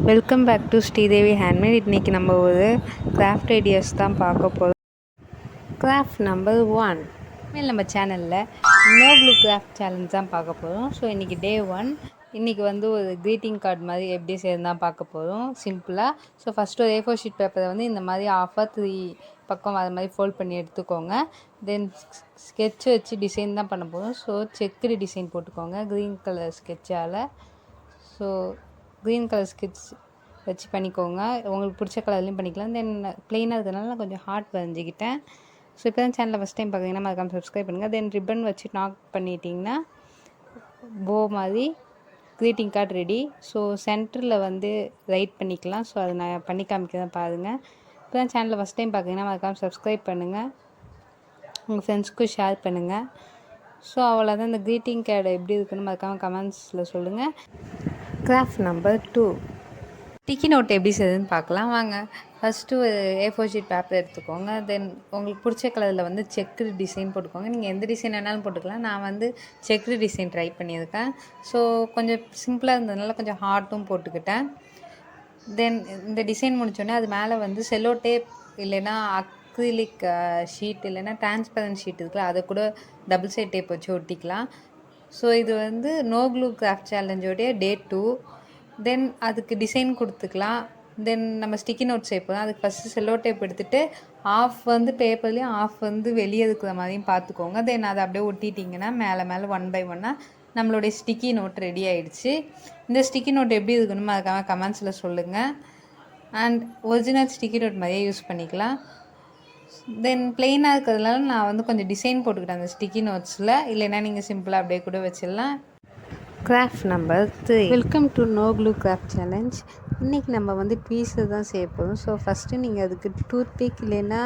Welcome back to Sridevi handmade. இன்றைக்கி நம்ம ஒரு கிராஃப்ட் ஐடியாஸ் தான் பார்க்க போகிறோம். கிராஃப்ட் நம்பர் 1 மேல் நம்ம சேனலில் நோ க்ளூ கிராஃப்ட் சேலஞ்ச் தான் பார்க்க போகிறோம். ஸோ இன்றைக்கி டே 1. இன்றைக்கி வந்து ஒரு க்ரீட்டிங் கார்டு மாதிரி எப்படி செய்யணும் தான் பார்க்க போகிறோம் சிம்பிளாக. ஸோ ஃபஸ்ட்டு ஒரு A4 ஷீட் பேப்பரை வந்து இந்த மாதிரி ஆஃபாக 3 பக்கம் அது மாதிரி ஃபோல்ட் பண்ணி எடுத்துக்கோங்க. தென் ஸ்கெட்ச் வச்சு டிசைன் தான் பண்ண போகிறோம். ஸோ செக்குடு டிசைன் போட்டுக்கோங்க க்ரீன் கலர் ஸ்கெட்சால். ஸோ க்ரீன் கலர் ஸ்கெட்ச் வச்சு பண்ணிக்கோங்க. உங்களுக்கு பிடிச்ச கலர்லையும் பண்ணிக்கலாம். தென் ப்ளெயினாக இருக்கிறதுனால நான் கொஞ்சம் ஹார்ட் வரைஞ்சிக்கிட்டேன். ஸோ இப்போ தான் சேனலை ஃபஸ்ட் டைம் பார்க்குறீங்கன்னா மறக்காம சப்ஸ்கிரைப் பண்ணுங்கள். தென் ரிப்பன் வச்சு நாக் பண்ணிட்டிங்கன்னா போ மாதிரி க்ரீட்டிங் கார்டு ரெடி. ஸோ சென்டரில் வந்து ரைட் பண்ணிக்கலாம். ஸோ அதை நான் பண்ணி காமிக்கிறேன் பாருங்கள். இப்போ தான் சேனலை ஃபஸ்ட் டைம் பார்க்குறீங்கன்னா மறக்காம சப்ஸ்கிரைப் பண்ணுங்கள். உங்கள் ஃப்ரெண்ட்ஸ்க்கும் ஷேர் பண்ணுங்கள். ஸோ அவ்வளோதான். இந்த க்ரீட்டிங் கார்டு எப்படி இருக்குன்னு மறக்காமல் கமெண்ட்ஸில் சொல்லுங்கள். கிராஃப்ட் நம்பர் 2 ஸ்டிக்கி நோட் எப்படி செய்யுதுன்னு பார்க்கலாம் வாங்க. ஃபஸ்ட்டு ஒரு A4 ஷீட் பேப்பர் எடுத்துக்கோங்க. தென் உங்களுக்கு பிடிச்ச கலரில் வந்து செக்குடு டிசைன் போட்டுக்கோங்க. நீங்கள் எந்த டிசைன் வேணாலும் போட்டுக்கலாம். நான் வந்து செக்குடு டிசைன் ட்ரை பண்ணியிருக்கேன். ஸோ கொஞ்சம் சிம்பிளாக இருந்ததுனால கொஞ்சம் ஹார்ட்டும் போட்டுக்கிட்டேன். தென் இந்த டிசைன் முடித்தோடனே அது மேலே வந்து செல்லோ டேப் இல்லைன்னா அக்ரிலிக் ஷீட் இல்லைன்னா டிரான்ஸ்பரண்ட் ஷீட் இருக்குல்ல, அதை கூட டபுள் சைட் டேப் வச்சு ஒட்டிக்கலாம். ஸோ இது வந்து நோ க்ளூ கிராஃப்ட் சேலஞ்சோடைய டே 2. தென் அதுக்கு டிசைன் கொடுத்துக்கலாம். தென் நம்ம ஸ்டிக்கி நோட் சேர்ப்போம். அதுக்கு ஃபஸ்ட்டு செல்லோ டேப் எடுத்துகிட்டு ஆஃப் வந்து பேப்பர்லேயும் ஆஃப் வந்து வெளியே இருக்கிற மாதிரியும் பார்த்துக்கோங்க. தென் அதை அப்படியே ஒட்டிட்டிங்கன்னா மேலே மேலே 1 by 1 நம்மளுடைய ஸ்டிக்கி நோட் ரெடி ஆகிடுச்சு. இந்த ஸ்டிக்கி நோட் எப்படி இருக்குன்னு அதுக்காக கமெண்ட்ஸில் சொல்லுங்கள். அண்ட் ஒரிஜினல் ஸ்டிக்கி நோட் மாதிரியே யூஸ் பண்ணிக்கலாம். தென் ப்ளெயினாக இருக்கிறதுனால நான் வந்து கொஞ்சம் டிசைன் போட்டுக்கிட்டேன் அந்த ஸ்டிக்கி நோட்ஸில். இல்லைன்னா நீங்கள் சிம்பிளாக அப்படியே கூட வச்சிடலாம். Craft number 3 welcome to no glue craft challenge. இன்றைக்கி நம்ம வந்து பீஸு தான் செய்ய போகிறோம். ஸோ ஃபஸ்ட்டு நீங்கள் அதுக்கு டூத் பிக் இல்லைன்னா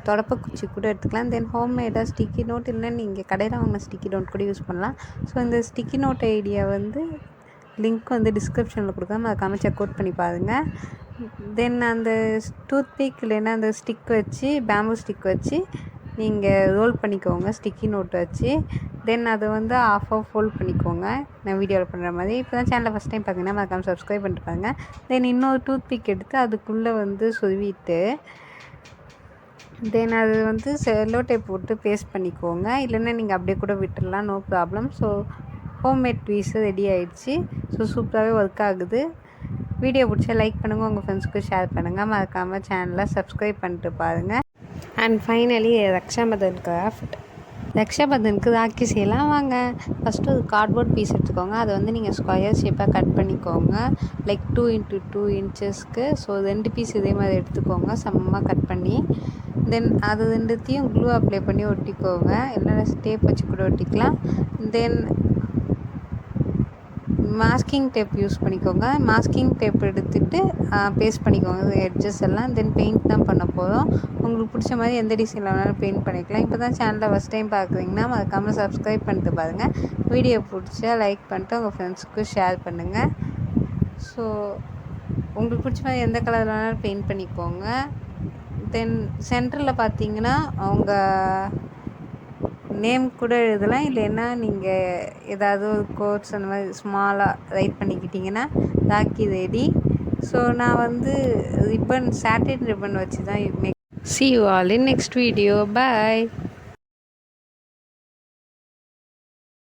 தொடப்பக்குச்சி கூட எடுத்துக்கலாம். தென் ஹோம்மேடாக ஸ்டிக்கி நோட் இல்லைன்னா நீங்கள் கடையில் வாங்கின ஸ்டிக்கி நோட் கூட யூஸ் பண்ணலாம். ஸோ இந்த ஸ்டிக்கி நோட் ஐடியா வந்து லிங்க் வந்து டிஸ்கிரிப்ஷனில் கொடுக்காம மறக்காமல் செக் அவுட் பண்ணி பாருங்கள். தென் அந்த டூத் பிக் இல்லைன்னா அந்த ஸ்டிக் வச்சு பேம்பு ஸ்டிக் வச்சு நீங்கள் ரோல் பண்ணிக்கோங்க ஸ்டிக்கி நோட் வச்சு. தென் அதை வந்து ஆஃபாக ஃபோல்ட் பண்ணிக்கோங்க நான் வீடியோவில் பண்ணுற மாதிரி. இப்போ தான் சேனலை ஃபஸ்ட் டைம் பார்த்தீங்கன்னா மறக்காமல் சப்ஸ்கிரைப் பண்ணிட்டு பாருங்க. தென் இன்னொரு டூத் பிக் எடுத்து அதுக்குள்ளே வந்து சொருவிட்டு தென் அது வந்து செல்லோ டேப் போட்டு பேஸ்ட் பண்ணிக்கோங்க. இல்லைன்னா நீங்கள் அப்படியே கூட விட்டுடலாம், no problem. So homemade piece ready ஆகிடுச்சு. ஸோ சூப்பராகவே ஒர்க் ஆகுது. வீடியோ பிடிச்சா லைக் பண்ணுங்கள், உங்கள் ஃப்ரெண்ட்ஸ்க்கு ஷேர் பண்ணுங்கள். மறக்காமல் சேனலை சப்ஸ்கிரைப் பண்ணிட்டு பாருங்கள். And finally Rakshabandhan craft. ரக்ஷாபந்தனுக்கு ராக்கி செய்யலாம் வாங்க. ஃபஸ்ட்டு ஒரு கார்ட்போர்ட் பீஸ் எடுத்துக்கோங்க. அதை வந்து நீங்கள் ஸ்கொயர் ஷேப்பாக கட் பண்ணிக்கோங்க like 2 x 2 inches. So 2 piece இதே மாதிரி எடுத்துக்கோங்க சமமாக கட் பண்ணி. தென் அது ரெண்டுத்தையும் க்ளூ அப்ளை பண்ணி ஒட்டிக்கோங்க. இல்லைன்னா டேப் வச்சு கூட ஒட்டிக்கலாம். தென் மாஸ்கிங் டேப் யூஸ் பண்ணிக்கோங்க. மாஸ்கிங் டேப் எடுத்துகிட்டு பேஸ்ட் பண்ணிக்கோங்க எட்ஜஸ் எல்லாம். தென் பெயிண்ட் தான் பண்ண போகிறோம். உங்களுக்கு பிடிச்ச மாதிரி எந்த டிசைனில் வேணாலும் பெயிண்ட் பண்ணிக்கலாம். இப்போ தான் சேனலை ஃபஸ்ட் டைம் பார்க்குறீங்கன்னா மறக்காமல் சப்ஸ்கிரைப் பண்ணிட்டு பாருங்கள். வீடியோ பிடிச்சா லைக் பண்ணிட்டு உங்கள் ஃப்ரெண்ட்ஸுக்கு ஷேர் பண்ணுங்கள். ஸோ உங்களுக்கு பிடிச்ச மாதிரி எந்த கலர் வேணாலும் பெயிண்ட் பண்ணிக்கோங்க. தென் சென்டரில் பார்த்தீங்கன்னா அவங்க நேம் கூட எழுதலாம். இல்லைன்னா நீங்கள் ஏதாவது ஒரு கோட்ஸ் அந்த மாதிரி ஸ்மாலாக ரைட் பண்ணிக்கிட்டிங்கன்னா ராக்கி ரெடி. ஸோ நான் வந்து ரிப்பன் சாட்டின் ரிப்பன் வச்சு தான் see you all in next video. Bye.